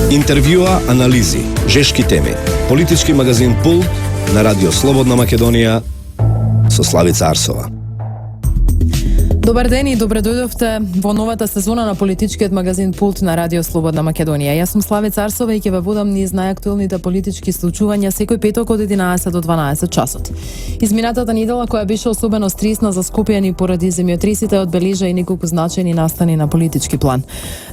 Интервјуа, анализи, жешки теми. Политички магазин Пулт на Радио Слободна Македонија со Славица Арсова. Добар ден и добре дојдовте во новата сезона на политичкиот магазин Пулт на Радио Слободна Македонија. Јас сум Славица Арсова и ќе ве водам низ најактуелните политички случувања секој петок од 11 до 12 часот. Изминатата недела, која беше особено стресна за Скопјани поради земјотресите, одбележа и неколку значајни настани на политички план.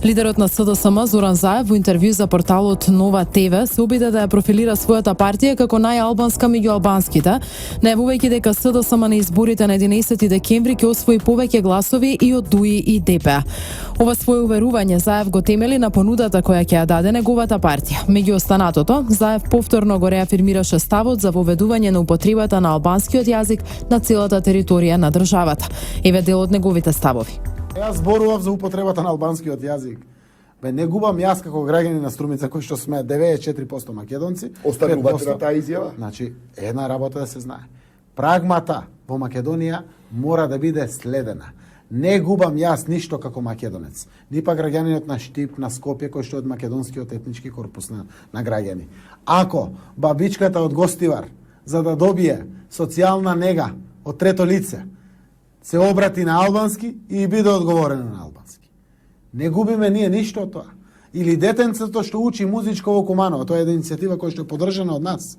Лидерот на СДСМ Зоран Заев во интервју за порталот Нова ТВ се обиде да ја профилира својата партија како најалбанска меѓу албанските, најавувајќи дека СДСМ на изборите на 11 декември ќе освои повеќе гласови и од ДУИ и ДП. Ова свое уверување Заев го темели на понудата која ќе ја даде неговата партија. Меѓу останатото, Заев повторно го реафирмираше ставот за воведување на употребата на албанскиот јазик на целата територија на државата. Еве дел од неговите ставови. Јас зборував за употребата на албанскиот јазик. Не губам јас како граѓанин на Струмица, кој што сме 94% македонци. Останувате на таа изјава? Значи, една работа да се знае. Прагмата во Македонија мора да биде следена. Не губам јас ништо како македонец. Ни па граѓанинот на Штип, на Скопје, кој што е од македонскиот етнички корпус на граѓани. Ако бабичката од Гостивар, за да добие социјална нега од трето лице, се обрати на албански и биде одговорено на албански. Не губиме ние ништо од тоа. Или детенцето што учи музичко во Куманово, тоа е една иницијатива која што е поддржана од нас.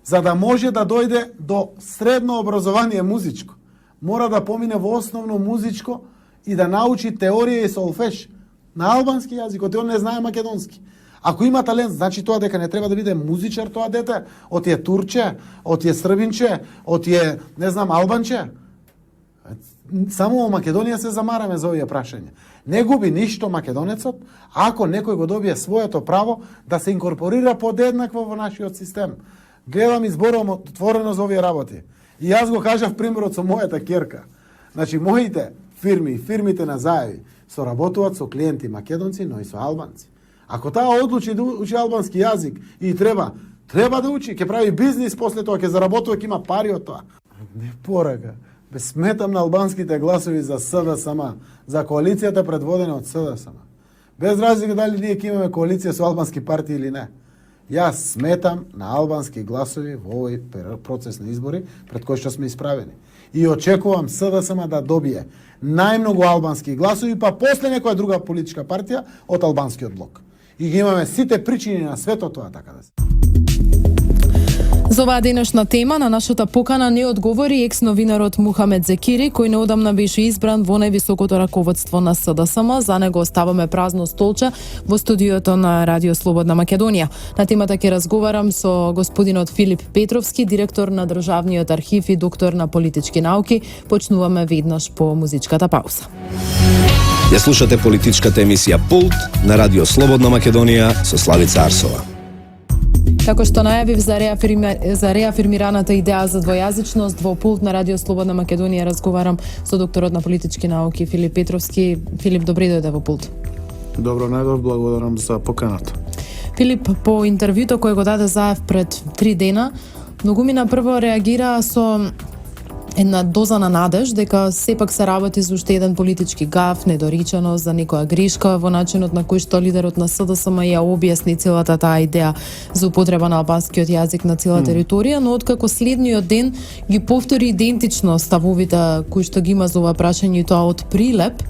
За да може да дојде до средно образование музичко, мора да помине во основно музичко и да научи теорија и солфеж на албански јазик, оти он не знае македонски. Ако има талент, значи тоа дека не треба да биде музичар тоа дете, оти е турче, оти е србинче, оти е, не знам, албанче. Само во Македонија се замараме за овие прашања. Не губи ништо македонецот, ако некој го добие своето право да се инкорпорира подеднакво во нашиот систем. Гледам и зборувам отворено за овие работи. И јас го кажав примерот со мојата ќерка. Значи, моите фирми, фирмите на Заеви, соработуваат со клиенти македонци, но и со албанци. Ако таа одлучи да учи албански јазик и треба да учи, ќе прави бизнис после тоа, ќе заработува, ќе има пари од тоа. Не порака. Сметам на албанските гласови за СДСМ, за коалицијата предводена од СДСМ. Без разлика дали ние ќе имаме коалиција со албански партии или не. Јас сметам на албански гласови во овој процес на избори пред кој што сме исправени. И очекувам СДСМ да добие најмногу албански гласови, па после некоја друга политичка партија од албанскиот блок. И ги имаме сите причини на светот тоа така да се. За оваа денешна тема на нашата покана не одговори екс-новинарот Мухамед Зекири, кој неодамна беше избран во највисокото раководство на СДСМ. За него оставаме празно столче во студиото на Радио Слободна Македонија. На темата ќе разговарам со господинот Филип Петровски, директор на Државниот архив и доктор на политички науки. Почнуваме веднаш по музичката пауза. Ја слушате политичката емисија Пулт на Радио Слободна Македонија со Славица Арсова. Како што најавив за реафирмираната идеја за двојазичност, во Пулт на Радио Слободна Македонија разговарам со докторот на политички науки Филип Петровски. Филип, добре дојде во Пулт. Добро најдов, благодарам за поканата. Филип, по интервјуто кој го даде Заев пред 3 дена, многумина прво реагира со една доза на надеж дека сепак се работи за уште еден политички гаф, недореченост, за некоја грешка во начинот на кој што лидерот на СДСМ ја објасни целата таа идеја за употреба на албанскиот јазик на цела територија, но откако следниот ден ги повтори идентично ставовите кои што ги има за ова прашање и тоа од Прилеп.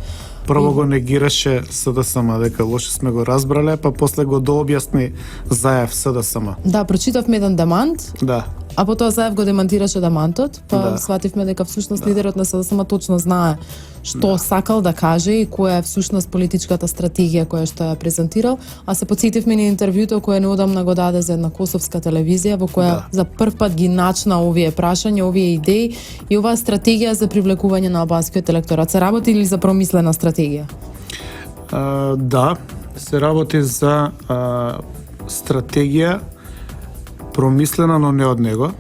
Прво го негираше СДСМ дека лошо сме го разбрале, па после го дообјасни Заев СДСМ. Да, прочитавме еден демант. Да. А потоа Заев го демантираше демантот, па свативме дека всушност лидерот на СДСМ точно знае што сакал да каже и која е всушност политичката стратегија која што ја презентирал, а се потсетивме на интервјуто кое неодамна го даде за една косовска телевизија во која за прв пат ги начна овие прашања, овие идеи и оваа стратегија за привлекување на албанскиот електорат. Се работи или за промислена стратегија? Да, се работи за стратегија промислена, но не од него.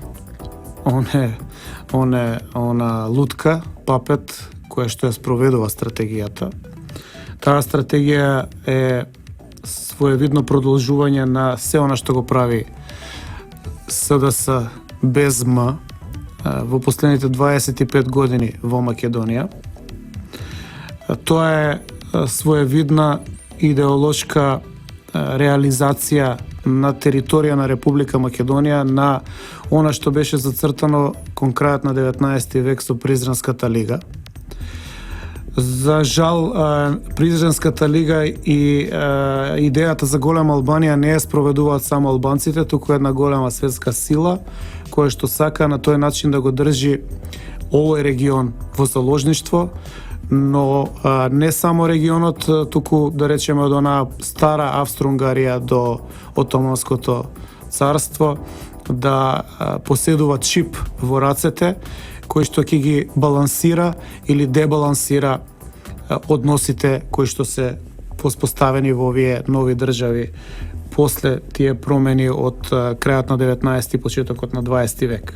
Она лутка, папет, која што ја спроведува стратегијата. Таа стратегија е своевидно продолжување на се она што го прави СДС без М во последните 25 години во Македонија. Тоа е своевидна идеолошка реализација на територија на Република Македонија на она што беше зацртано кон крајот на 19 век со Призренската лига. За жал, Призренската лига и идејата за голема Албанија не ја спроведуваат само албанците, туку една голема светска сила која што сака на тој начин да го држи овој регион во заложништво, но не само регионот, туку да речеме од онаа стара Австро-Унгарија до Отоманското царство, да поседува чип во рацете кој што ќе ги балансира или дебалансира односите кои што се воспоставени во овие нови држави после тие промени од крајот на 19 и почетокот на 20 век.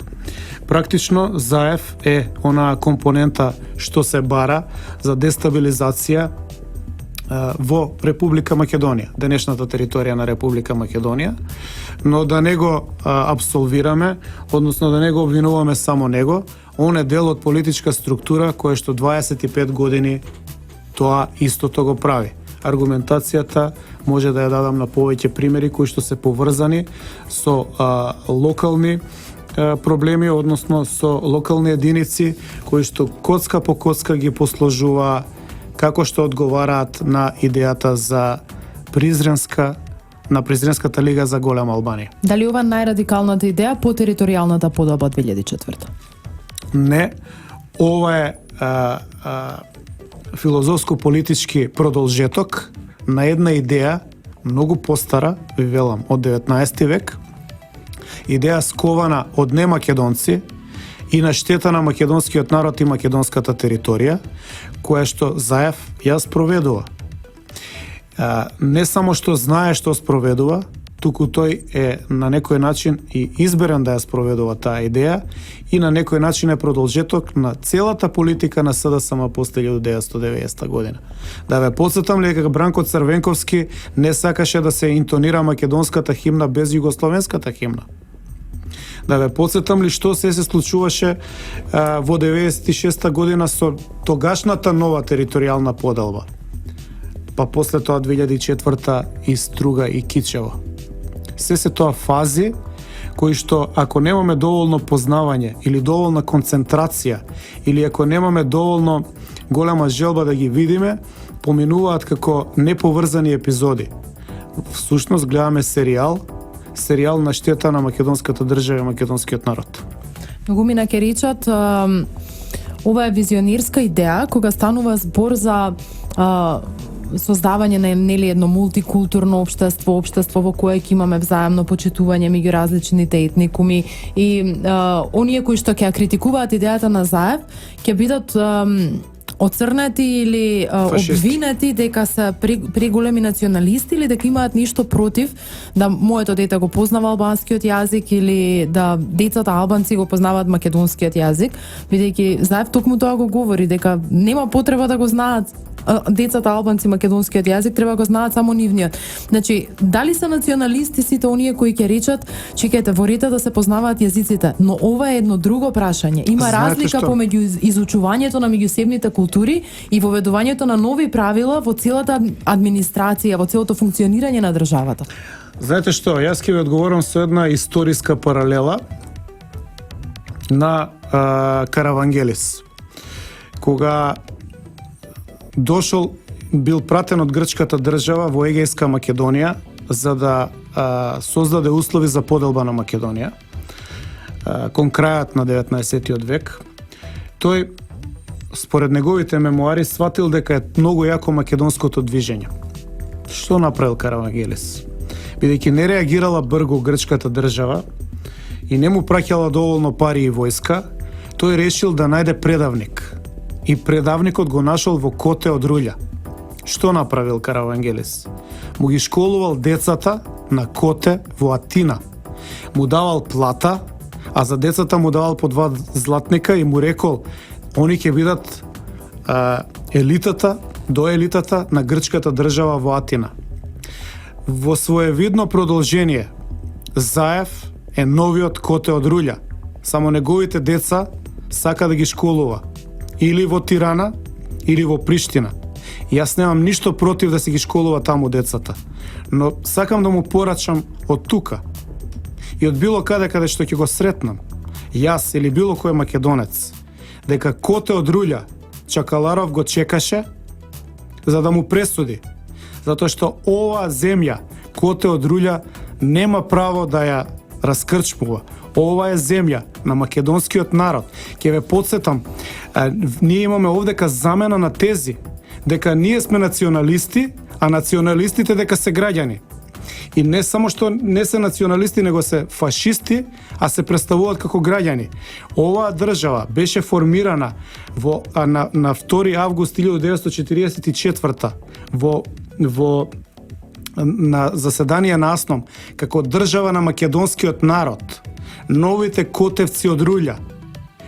Практично, ЗАЕФ е онаа компонента што се бара за дестабилизација во Република Македонија, денешната територија на Република Македонија, но да не го абсолвираме, односно да не го обвинуваме само него, он е дел од политичка структура која што 25 години тоа истото го прави. Аргументацијата може да ја дадам на повеќе примери кои што се поврзани со локални проблеми, односно со локални единици кои што коцка по коцка ги посложува како што одговараат на идејата за Призренската лига за голема Албанија. Дали ова најрадикалната идеја по територијалната подоба 2004? Не, ова е филозофско-политички продолжеток на една идеја многу постара, ви велам, од 19 век, идеја скована од немакедонци и на штета на македонскиот народ и македонската територија, која што ЗАЕФ ја спроведува. Не само што знае што спроведува, туку тој е на некој начин и изберен да ја спроведува таа идеја и на некој начин е продолжеток на целата политика на СДСМ после 1990 година. Да ве потсетам дека Бранко Црвенковски не сакаше да се интонира македонската химна без југословенската химна. Да ве потсетам ли што се случуваше во 96 година со тогашната нова територијална поделба. Па после тоа 2004 и Струга и Кичево. Се тоа фази кои што ако немаме доволно познавање или доволна концентрација или ако немаме доволно голема желба да ги видиме, поминуваат како неповрзани епизоди. Всушност гледаме серијал на штета на македонската држава и македонскиот народ. Многу ми накеричат, ова е визионерска идеја кога станува збор за создавање на нели едно мултикултурно општество во кое ќе имаме взаемно почитување меѓу различните етникуми и оние кои што ќе критикуваат идејата на ЗАЕФ ќе бидат оцрнати или обвинети дека се преголеми националисти или дека имаат ништо против да моето дете го познава албанскиот јазик или да децата албанци го познаваат македонскиот јазик, бидејќи ЗАЕФ токму тоа го говори дека нема потреба да го знаат децата албанци македонскиот јазик, треба го знаат само нивниот. Значи, дали се националисти сите оние кои ќе речат, чекајте, во ред да се познаваат јазиците, но ова е едно друго прашање. Има разлика помеѓу изучувањето на меѓусебните култури и воведувањето на нови правила во целата администрација, во целото функционирање на државата. Знаете што, јас ќе ви одговорам со една историска паралела на Каравангелис. Кога бил пратен од грчката држава во Егејска Македонија за да создаде услови за поделба на Македонија кон крајот на 19 век. Тој, според неговите мемуари, сватил дека е многу јако македонското движење. Што направил Каравангелис? Бидејќи не реагирала бргу грчката држава и не му праќала доволно пари и војска, тој решил да најде предавник. И предавникот го нашол во Коте од Рулја. Што направил Каравангелис? Му ги школувал децата на Коте во Атина. Му давал плата, а за децата му давал по 2 златника и му рекол, они ќе бидат елитата, до елитата на грчката држава во Атина. Во своевидно продолжение, ЗАЕФ е новиот Коте од Рулја. Само неговите деца сака да ги школува или во Тирана, или во Приштина. Јас немам ништо против да се ги школува таму децата. Но сакам да му порачам од тука и од било каде што ќе го сретнам, јас или било кој македонец, дека Коте од Рулја Чакаларов го чекаше за да му пресуди. Затоа што оваа земја, Коте од Рулја, нема право да ја раскрчмува. Ова е земја на македонскиот народ. Ќе ве подсетам, ние имаме овдека замена на тези, дека ние сме националисти, а националистите дека се граѓани. И не само што не се националисти, него се фашисти, а се представуваат како граѓани. Оваа држава беше формирана на 2 август 1944 на заседание на АСНОМ како држава на македонскиот народ. Новите котевци од Рулја,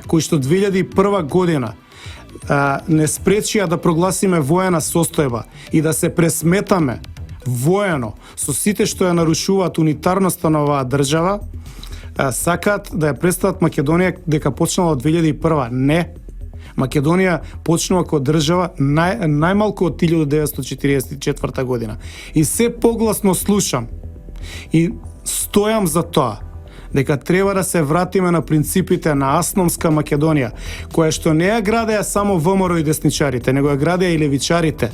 кои што 2001 година не спречија да прогласиме воена состојба и да се пресметаме воено со сите што ја нарушуваат унитарноста на оваа држава, сакаат да ја представат Македонија дека почнала од 2001. Не. Македонија почнува како држава најмалку од 1944 година. И се погласно слушам и стојам за тоа дека треба да се вратиме на принципите на Асномска Македонија, која што не ја градеа само ВМРО и десничарите, него ја градеа и левичарите.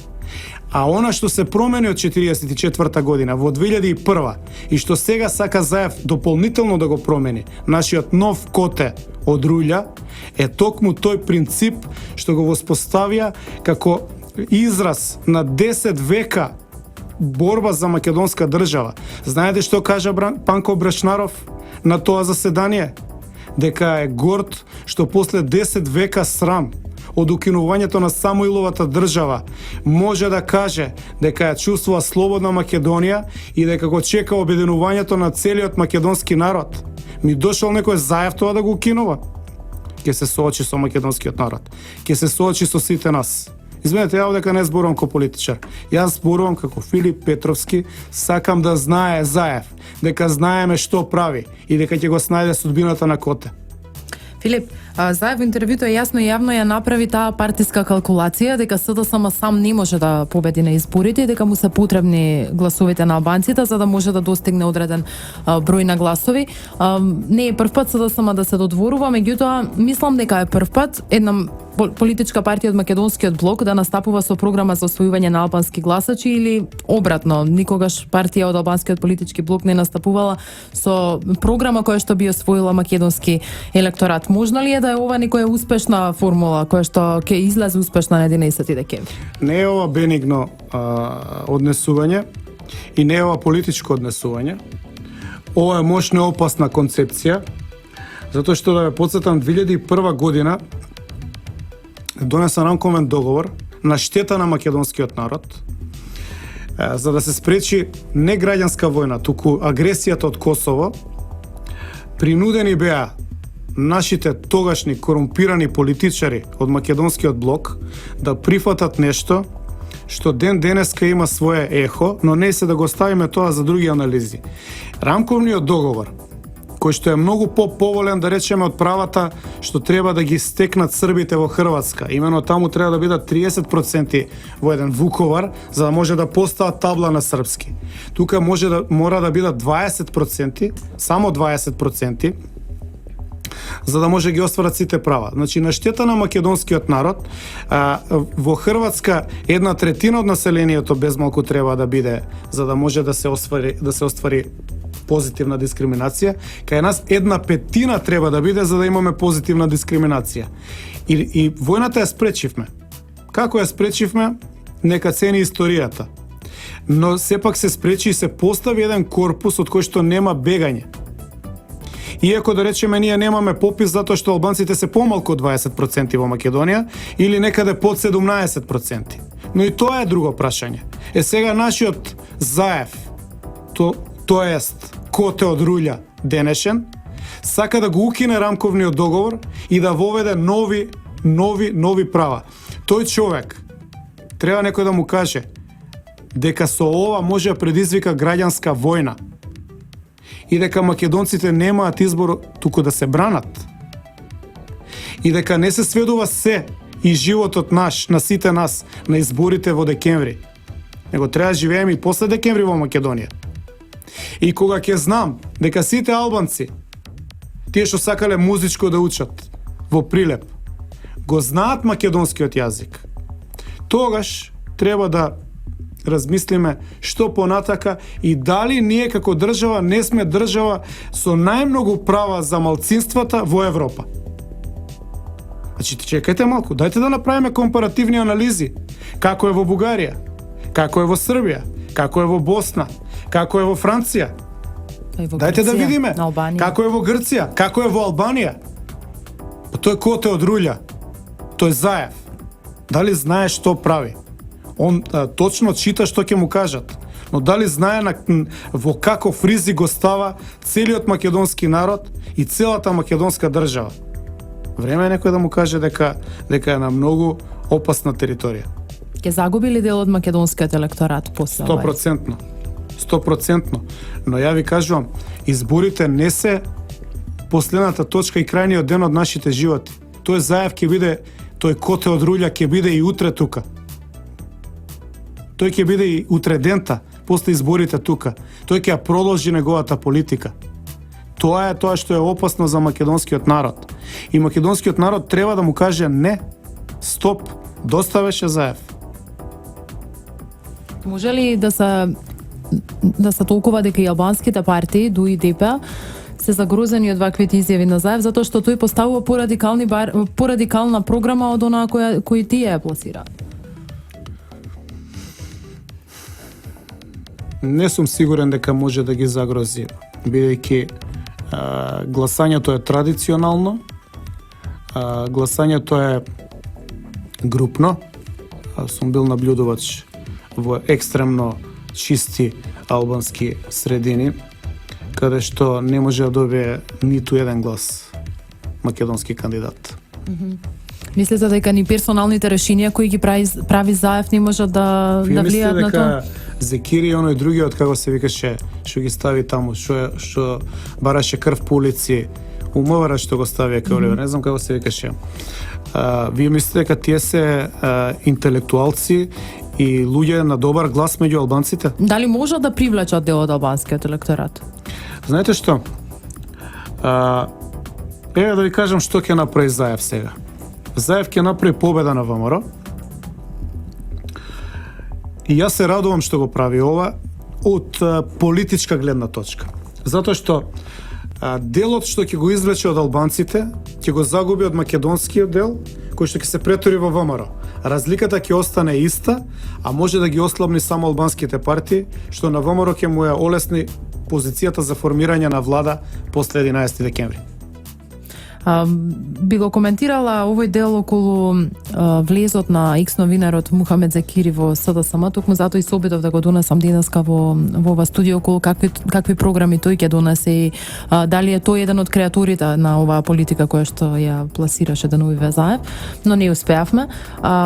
А она што се промени од 1944 година во 2001 и што сега сака Заев дополнително да го промени, нашиот нов Коте од Рулја, е токму тој принцип што го воспоставија како израз на 10 века борба за македонска држава. Знаете што кажа Панко Брашнаров на тоа заседание? Дека е горд што после 10 века срам од укинувањето на Самуиловата држава може да каже дека ја чувствува слободна Македонија и дека го чека обединувањето на целиот македонски народ. Ми дошол некој Заев тоа да го укинува? Ке се соочи со македонскиот народ. Ке се соочи со сите нас. Извинете, ја дека не зборувам како политичар. Јас зборувам како Филип Петровски, сакам да знае Заев, дека знаеме што прави и дека ќе го снајде судбината на Коте. Филип, Заев во интервјуто јасно и јавно ја направи таа партиска калкулација дека СДСМ сам не може да победи на изборите и дека му се потребни гласовите на албанците за да може да достигне одреден број на гласови. Не е прв пат СДСМ да се додворува, меѓутоа мислам дека е прв пат една политичка партија од македонскиот блок да настапува со програма за освојување на албански гласачи или обратно, никогаш партија од албанскиот политички блок не настапувала со програма која што би освоила македонски електорат. Можно ли е да е ова некоја успешна формула која што ќе излезе успешна на 11 декември? Не е ова бенигно однесување и не е ова политичко однесување. Ова е мощна и опасна концепција, затоа што да ве подсетам 2001 година донесен рамковен договор на штета на македонскиот народ за да се спречи не граѓанска војна, туку агресијата од Косово. Принудени беа нашите тогашни корумпирани политичари од македонскиот блок да прифатат нешто што ден денеска има свое ехо, но не се да го ставиме тоа за други анализи. Рамковниот договор, кој што е многу по-поволен, да речеме, од правата што треба да ги стекнат србите во Хрватска. Имено таму треба да бидат 30% во еден Вуковар, за да може да постават табла на српски. Тука мора да бидат 20%, само 20%, за да може ги остварат сите права. Значи, на штета на македонскиот народ, во Хрватска 1/3 од населението безмалку треба да биде, за да може да се оствари позитивна дискриминација, кај нас 1/5 треба да биде за да имаме позитивна дискриминација. И војната ја спречивме. Како ја спречивме? Нека цени историјата. Но сепак се спречи и се постави еден корпус од кој што нема бегање. Иако да речеме ние немаме попис затоа што албанците се помалку од 20% во Македонија или некаде под 17%. Но и тоа е друго прашање. Сега нашиот Заев, тоест Коте од Рулја денешен, сака да го укине рамковниот договор и да воведе нови права. Тој човек треба некој да му каже дека со ова може да предизвика граѓанска војна и дека македонците немаат избор туку да се бранат. И дека не се сведува се и животот наш, на сите нас, на изборите во декември. Него треба да живееме и после декември во Македонија. И кога ќе знам дека сите албанци, тие што сакале музичко да учат во Прилеп, го знаат македонскиот јазик, тогаш треба да размислиме што понатака и дали ние како држава не сме држава со најмногу права за малцинствата во Европа. Значи, чекајте малку, дајте да направиме компаративни анализи. Како е во Бугарија, како е во Србија, како е во Босна, како е во Франција. Дајте да видиме како е во Грција, како е во Албанија. Па тој коте од рулја, тој Заев, дали знае што прави? Он точно чита што ќе му кажат, но дали знае во каков ризик го става целиот македонски народ и целата македонска држава? Време е некој да му каже дека е на многу опасна територија. Ќе загуби ли дел од македонскиот електорат после ова? 100%. 100%. Но ја ви кажувам, изборите не се последната точка и крајниот ден од нашите животи. Тој Заев ќе биде, тој коте од рулја ќе биде и утре тука. Тој ќе биде и утре дента, после изборите тука. Тој ќе ја продолжи неговата политика. Тоа е тоа што е опасно за македонскиот народ. И македонскиот народ треба да му каже не, стоп, доста беше Заев. Може ли да се толкува дека и албанските партии, ДУ и ДП, се загрозени од ваквите изјави на Заев, затоа што тој поставува порадикална програма од онаа кој тие ја пласираат? Не сум сигурен дека може да ги загрози, бидејќи гласањето е традиционално, гласањето е групно. Сум бил наблюдувач во екстремно чисти албански средини, каде што не може да добие ниту еден глас македонски кандидат. Мислите дека ни персоналните решенија кои ги прави Заев не можат да влијаат на тоа? Зекири и оној другиот, како се викаше, што ги стави таму, што бараше крв по улици, умовара што го ставија Каолевер, не знам како се викаше. Вие мислите дека тие се интелектуалци и луѓе на добар глас меѓу албанците? Дали можат да привлечат дел од албанскиот електорат? Знаете што? Еве да ви кажам што ќе направи Заев сега. Заев ќе направи победа на ВМРО. И јас се радувам што го прави ова од политичка гледна точка. Затоа што делот што ќе го извлече од албанците, ќе го загуби од македонскиот дел, кој што ќе се претвори во ВМРО. Разликата ќе остане иста, а може да ги ослабни само албанските партии, што на ВМРО ќе му ја олесни позицијата за формирање на влада после 11 декември. Би го коментирала овој дел околу влезот на екс-новинарот Мухамед Зекири во СДСМ, токму затоа и се обидов да го донесам денеска во ова студио околу какви програми тој ќе донесе и дали е тој еден од креатурите на оваа политика која што ја пласираше Деновиве Заев, но не успеавме.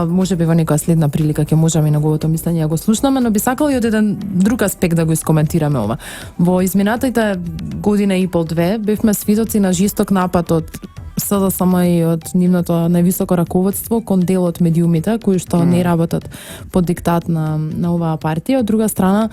Може би во некоја следна прилика ќе можеме и неговото мислење да го слушнаме, но би сакала и од еден друг аспект да го искоментираме ова. Во изминатите година и пол две бевме свидоци на жесток напад од СДСМ и од нивното највисоко раководство кон дел од медиумите кои што не работат под диктат на оваа партија. Од друга страна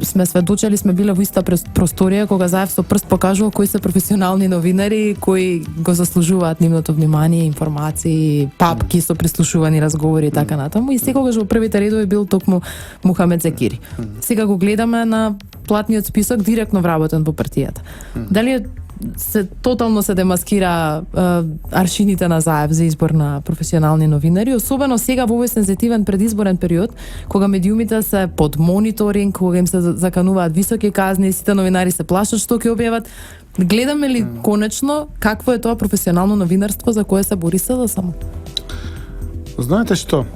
сме сведочели, сме биле во иста просторија кога Заев со прст покажува кои се професионални новинари кои го заслужуваат нивното внимание, информации, папки со прислушувани разговори и така натаму. И секогаш во првите редови бил токму Мухамед Зекири. Сега го гледаме на платниот список директно вработен во партијата. Дали тотално се демаскира аршините на Заев за избор на професионални новинари, особено сега во овој сензитивен предизборен период, кога медиумите се под мониторинг, кога им се закануваат високи казни, сите новинари се плашат што ќе објават. Гледаме ли конечно какво е тоа професионално новинарство за кое се бори СДСМ? Знаете што?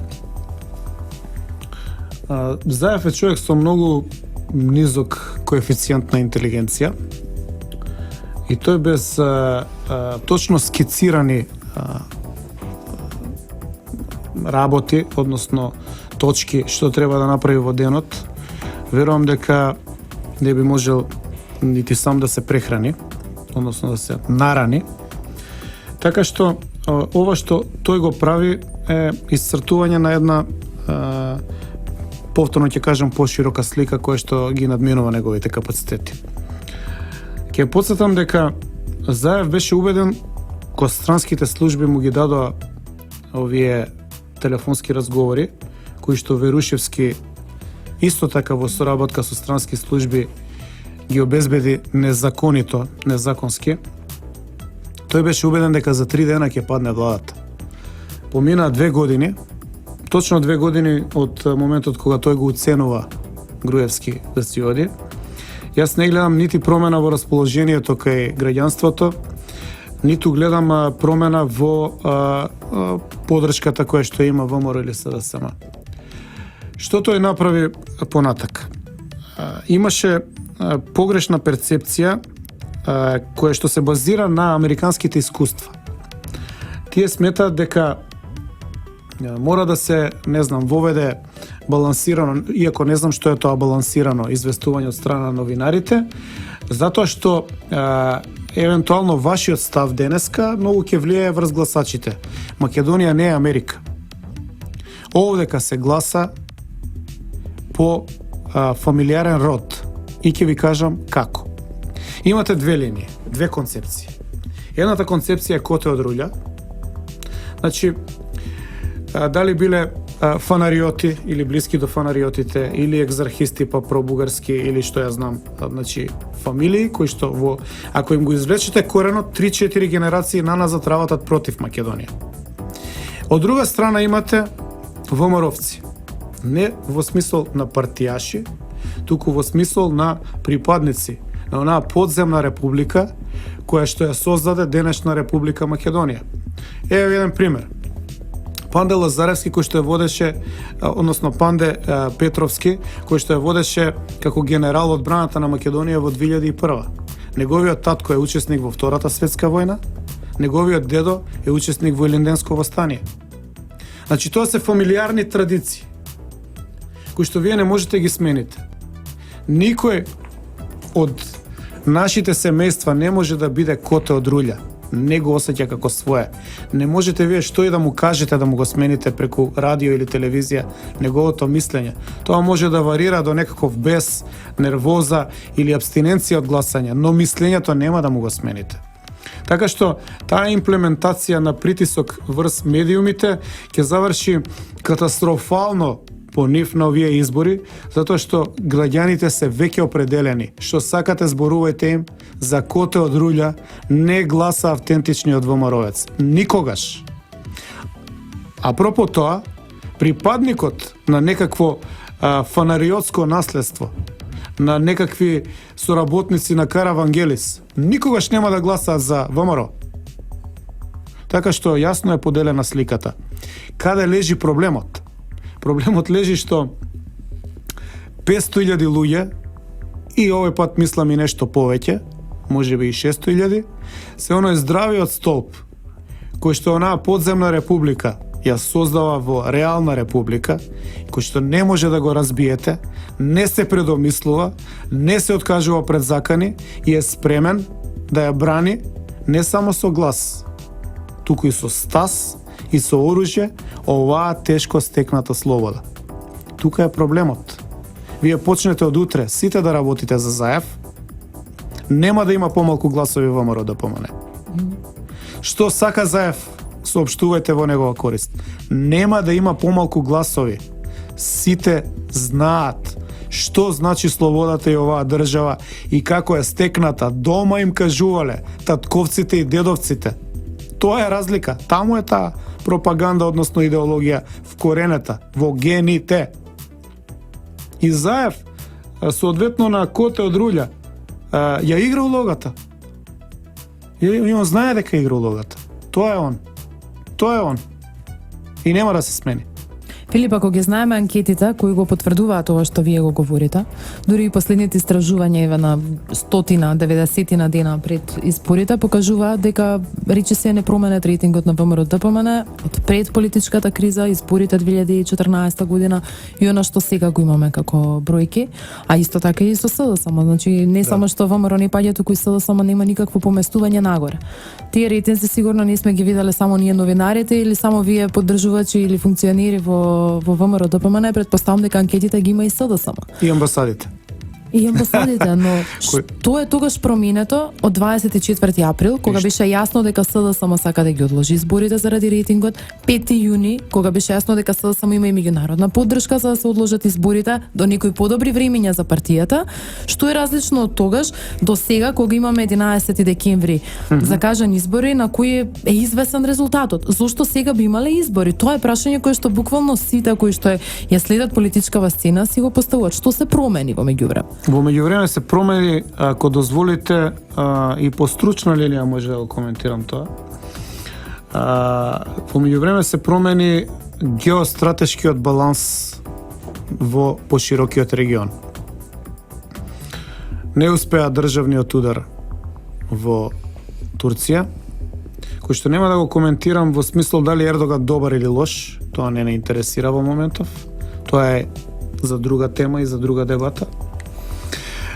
Заев е човек со многу низок коефициент на интелигенција. И тој без точно скицирани работи, односно точки што треба да направи во денот, верувам дека не би можел нити сам да се прехрани, односно да се нарани. Така што ова што тој го прави е исцртување на една повторно ќе кажам поширока слика која што ги надминува неговите капацитети. Ќе потсетам дека Заев беше убеден кога странските служби му ги дадоа овие телефонски разговори, кои што Верушевски исто така во соработка со странски служби ги обезбеди незаконски. Тој беше убеден дека за 3 дена ќе падне владата. Поминаа 2 години, точно 2 години од моментот кога тој го уценува Груевски да си оди. Јас не гледам нити промена во расположението кај граѓанството, ниту гледам промена во поддршката која што има ВМРО или СДСМ. Што тој направи понатак? Имаше погрешна перцепција која што се базира на американските искуства. Тие сметаат дека мора да се, воведе балансирано, иако не знам што е тоа балансирано известување од страна на новинарите, затоа што евентуално вашиот став денеска многу ќе влијае врз гласачите. Македонија не е Америка. Овдека се гласа по фамилиарен род. И ќе ви кажам како. Имате 2 линии, 2 концепции. Едната концепција е коте од рулја. Значи, дали биле фанариоти или блиски до фанариотите, или екзархисти па пробугарски, или што ја знам, значи фамилии кои што ако им го извлечете коренот 3-4 генерации наназад работат против Македонија. Од друга страна имате ВМРО-вци. Не во смисол на партијаши, туку во смисол на припадници на онаа подземна република која што ја создаде денешна Република Македонија. Еве еден пример. Панде Лазаревски кој што ја водеше, односно Панде Петровски кој што ја водеше како генерал одбраната на Македонија во 2001. Неговиот татко е учесник во Втората светска војна, неговиот дедо е учесник во Илинденско востание. Значи тоа се фамилиарни традиции кои што вие не можете ги смените. Никој од нашите семејства не може да биде коте од рулја. Не го осеќа како свое. Не можете вие што и да му кажете да му го смените преку радио или телевизија неговото мислење. Тоа може да варира до некаков бес, нервоза или абстиненција од гласање, но мислењето нема да му го смените. Така што таа имплементација на притисок врз медиумите ќе заврши катастрофално по нив на овие избори, затоа што граѓаните се веќе определени. Што сакате зборувајте им, за коте од рулја не гласа автентичниот ВМРО-вец. Никогаш. Апропо тоа, припадникот на некакво фанариотско наследство, на некакви соработници на Каравангелис, никогаш нема да гласаат за ВМРО. Така што јасно е поделена сликата. Каде лежи проблемот? Проблемот лежи што 500.000 луѓе, и овој пат мислам и нешто повеќе, можеби и 600.000, се оној здравиот столб, кој што онаа подземна република ја создава во реална република, кој што не може да го разбиете, не се предомислува, не се откажува пред закани и е спремен да ја брани не само со глас, туку и со стас и со оружје оваа тешко стекната слобода. Тука е проблемот. Вие почнете од утре сите да работите за Заев, нема да има помалку гласови ВМРО да помане. Што сака Заев, соопштувајте во негова корист. Нема да има помалку гласови. Сите знаат што значи слободата и оваа држава и како е стекната. Дома им кажувале татковците и дедовците. Тоа е разлика. Таму е таа пропаганда, односно идеологија вкоренета во гените. И Заев, соодветно на коте од рулја, ја игра улогата. И он знае дека игра улогата. Тоа е он. И нема да се смени. Филип, ако ги знаеме анкетите кои го потврдуваат ова што вие го говорите, дури и последните истражувања еве на 190 дена пред изборите покажуваат дека речи се не променет рейтингот на ВМРО-ДПМН од пред политичката криза, изборите 2014 година и она што сега го имаме како бројки, а исто така и со СДСМ, значи не само што ВМРО не паѓа, туку и СДСМ нема никакво поместување нагоре. Тие рейтинзи сигурно не сме ги виделе само ние новинарите или само вие поддржувачи или функционери во ВМРО-ДПМН, предпоставам дека анкетите ги има и СДСМ. И амбасадите. И амбасадите, но што е тогаш променето од 24 април, кога беше јасно дека СДСМ сака да ги одложи изборите заради рейтингот, 5 јуни, кога беше јасно дека СДСМ има и меѓународна поддршка за да се одложат изборите до некои подобри времиња за партијата, што е различно од тогаш до сега кога имаме 11 декември закажани избори на кои е известен резултатот. Зошто сега би имале избори? Тоа е прашање кое што буквално сите кои што ја следат политичкава сцена си го поставуваат. Што се промени во меѓувреме? Во меѓувреме се промени, ако дозволите, и по стручна линија може да го коментирам тоа. Во меѓувреме се промени геостратешкиот баланс во поширокиот регион. Не успеа државниот удар во Турција, кој што нема да го коментирам во смисло дали Ердоган добар или лош, тоа не интересира во моментов. Тоа е за друга тема и за друга дебата.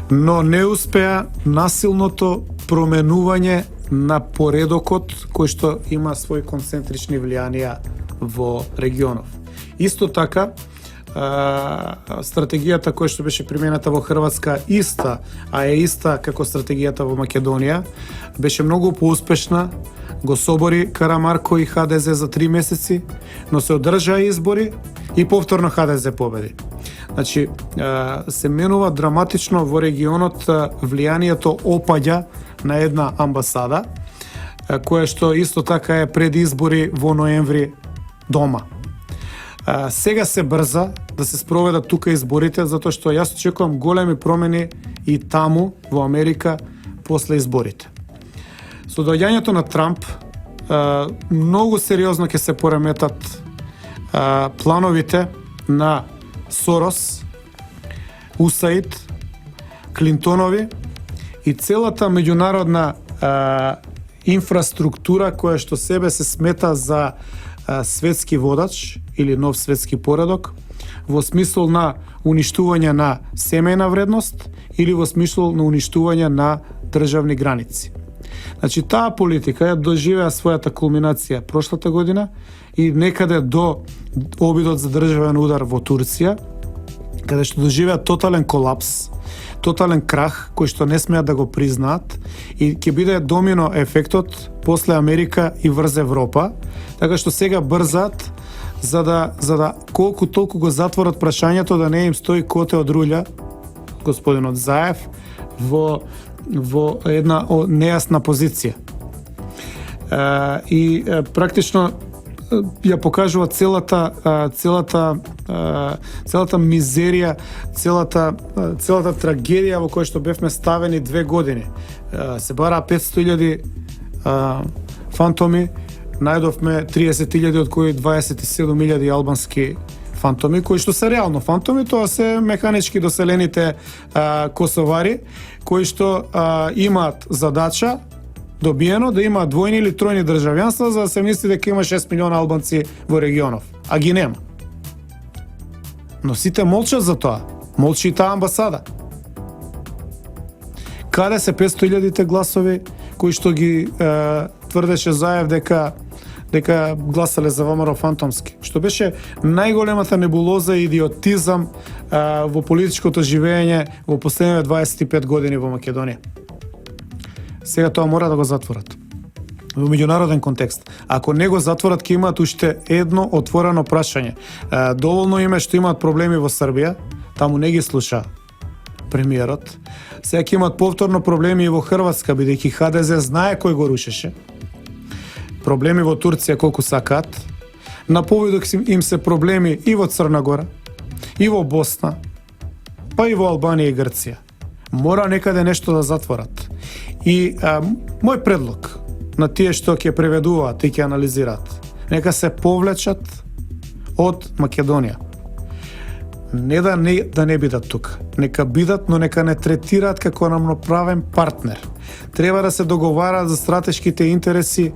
Но не успеа насилното променување на поредокот кој што има своји концентрични влијанија во регионов. Исто така, стратегијата која што беше примената во Хрватска иста, а е иста како стратегијата во Македонија, беше многу поуспешна. Го собори Карамарко и ХДЗ за 3 месеци, но се одржаа избори и повторно ХДЗ победи. Значи, се менува драматично во регионот, влијанието опаѓа на една амбасада, која што исто така е пред избори во ноември дома. Сега се брза да се спроведат тука изборите, затоа што јас очекувам големи промени и таму, во Америка, после изборите. Со доаѓањето на Трамп, многу сериозно ќе се пореметат плановите на Сорос, Усаид, Клинтонови и целата меѓународна инфраструктура која што себе се смета за светски водач или нов светски поредок, во смисол на уништување на семејна вредност или во смисол на уништување на државни граници. Значи, таа политика ја доживеа својата кулминација прошлата година и некаде до обидот за државен удар во Турција, каде што доживеа тотален колапс, тотален крах, кој што не смеат да го признаат и ќе биде домино ефектот после Америка и врз Европа, така што сега брзаат за да колку толку го затворат прашањето да не им стои коте од руља господинот Заев во една нејасна позиција. И практично ја покажува целата мизерија, целата трагедија во која што бевме ставени 2 години. Се бара 500.000 фантоми, најдовме 30.000 од кои 27.000 албански фантоми, кои што се реално фантоми, тоа се механички доселените косовари, кои што имаат задача добиено да има двојни или тројни државјанства за да се мисли дека има 6 милиона албанци во регионов, а ги нема. Но сите молчат за тоа. Молчи и таа амбасада. Каде се 500.000 гласови кои што ги тврдеше Заев дека гласале за ВМРО фантомски, што беше најголемата небулоза и идиотизам во политичкото живење во последните 25 години во Македонија. Сега тоа мора да го затворат. Во меѓународен контекст. Ако не го затворат, ќе имаат уште едно отворено прашање. Доволно име што имаат проблеми во Србија, таму не ги слуша премиерот. Сега ќе имаат повторно проблеми и во Хрватска, бидејќи ХДЗ знае кој го рушеше. Проблеми во Турција колку сакаат. На повидок им се проблеми и во Црна Гора, и во Босна, па и во Албанија и Грција. Мора некаде нешто да затворат. И мој предлог на тие што ќе преведуваат и ќе анализираат, нека се повлечат од Македонија. Не да не бидат тука. Нека бидат, но нека не третираат како рамноправен партнер. Треба да се договараат за стратешките интереси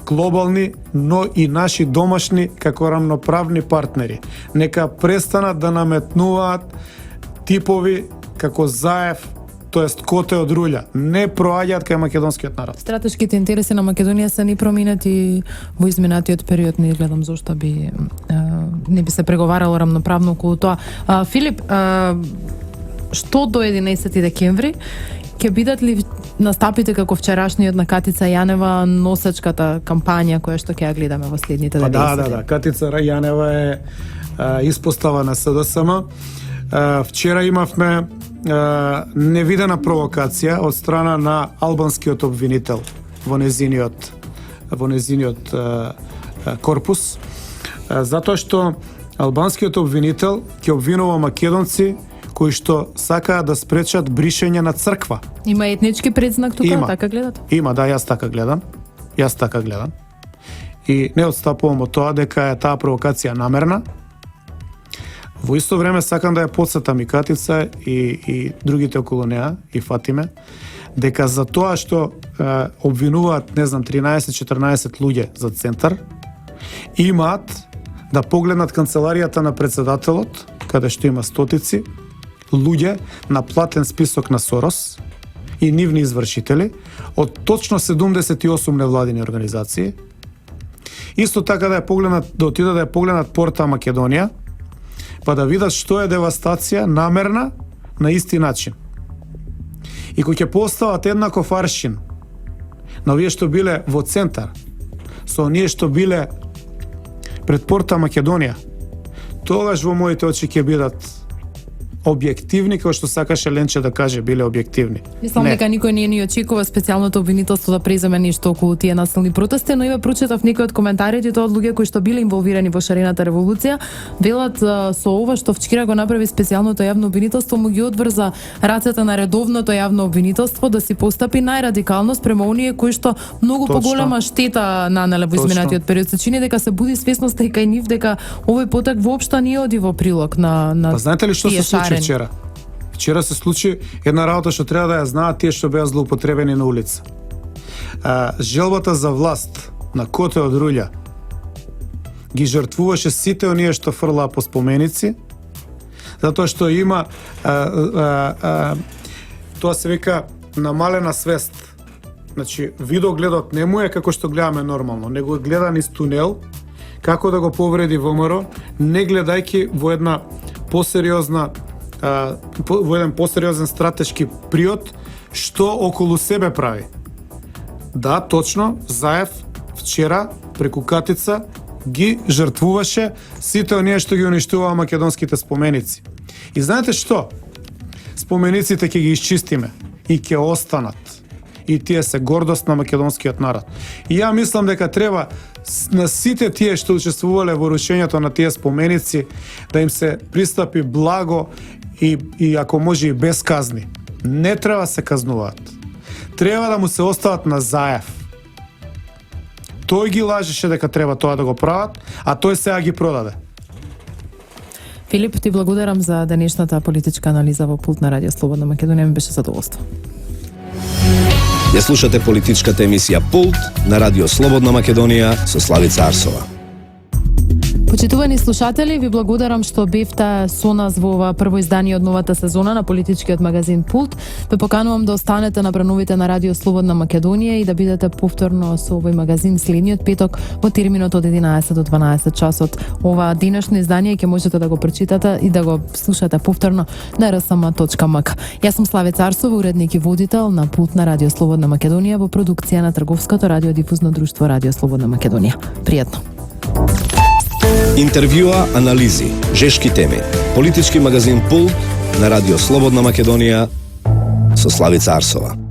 глобални, но и наши домашни како рамноправни партнери. Нека престанат да наметнуваат типови како Заев, тоест Коте од Рулја, не проаѓаат кај македонскиот народ. Стратешките интереси на Македонија се не проминати во изминатиот период, не гледам зошто би не би се преговарало рамноправно околу тоа. Филип, што до 11 декември ќе бидат ли настапите како вчерашниот на Катица Јанева носачката кампања која што ќе ја гледаме во следните 90 дни? Да. Катица Јанева е испостава на СДСМ. Вчера имавме невидена провокација од страна на албанскиот обвинител во незиниот корпус, затоа што албанскиот обвинител ќе обвинува македонци кои што сакаат да спречат бришење на црква. Има етнички предзнак тука, така гледате? Има, да, јас така гледам. И не отстапувам од тоа дека е таа провокација намерна. Во исто време сакам да ја потсетам и Катица и другите околу неа, и Фатиме, дека за тоа што обвинуваат, 13-14 луѓе за центар, имаат да погледнат канцеларијата на председателот, каде што има стотици луѓе на платен список на Сорос и нивни извршители од точно 78 невладини организации. Исто така да отидат да ја погледнат Порта Македонија, па да видат што е девастација намерна на исти начин. И кој ќе постават еднаков аршин на овие што биле во центар со оние што биле пред Порта Македонија, тогаш во моите очи ќе бидат објективни, како што сакаше Ленче да каже, биле објективни. Мислам дека никој не ни очекува специјалното обвинителство да преземе ништо околу тие насилни протести, но има прочитав некои од коментарите тоа од луѓе кои што биле инволвирани во шарената револуција, велат со ова што вчера го направи специјалното јавно обвинителство, му ги одврза рацете на редовното јавно обвинителство да си постапи најрадикално спрема оние кои што многу поголема штета нанеле во изминатиот период. Се чини дека се буди свесноста и кај нив дека овој потек воопшто не оди во прилог на Па знаете ли што се случи вчера? Вчера се случи една работа што треба да ја знаат тие што беа злоупотребени на улица. Желбата за власт на Коте од Рулја ги жртвуваше сите оние што фрлаа по споменици, затоа што има тоа се вика намалена свест. Значи, видогледот не му е како што гледаме нормално, него е гледан из тунел, како да го повреди ВМРО, не гледајќи во една посериозна во еден посериозен стратешки приод што околу себе прави. Да, точно, Заев вчера преку Катица ги жртвуваше сите оние што ги уништуваа македонските споменици. И знаете што? Спомениците ќе ги исчистиме и ќе останат. И тие се гордост на македонскиот народ. И ја мислам дека треба на сите тие што учествувале во рушењето на тие споменици да им се пристапи благо и ако може и без казни. Не треба се казнуваат. Треба да му се остават на Заев. Тој ги лажеше дека треба тоа да го прават, а тој сега ги продаде. Филип, ти благодарам за денешната политичка анализа во Пулт на Радио Слободна Македонија, ми беше задоволство. Ја слушате политичката емисија Пулт на Радио Слободна Македонија со Славица Арсова. Почитувани слушатели, ви благодарам што бевте со нас во ова прво издание од новата сезона на политичкиот магазин Пулт. Ве поканувам да останете на брановите на Радио Слободна Македонија и да бидете повторно со овој магазин следниот петок во терминот од 11 до 12 часот. Ова денешно издание ќе можете да го прочитате и да го слушате повторно на rsm.mk. Јас сум Славица Арсова, уредник и водител на Пулт на Радио Слободна Македонија во продукција на Трговското радиодифузно друштво Радио Слободна Македонија. Пријатно. Интервјуа, анализи, жешки теми. Политички магазин Пулт на Радио Слободна Македонија со Славица Арсова.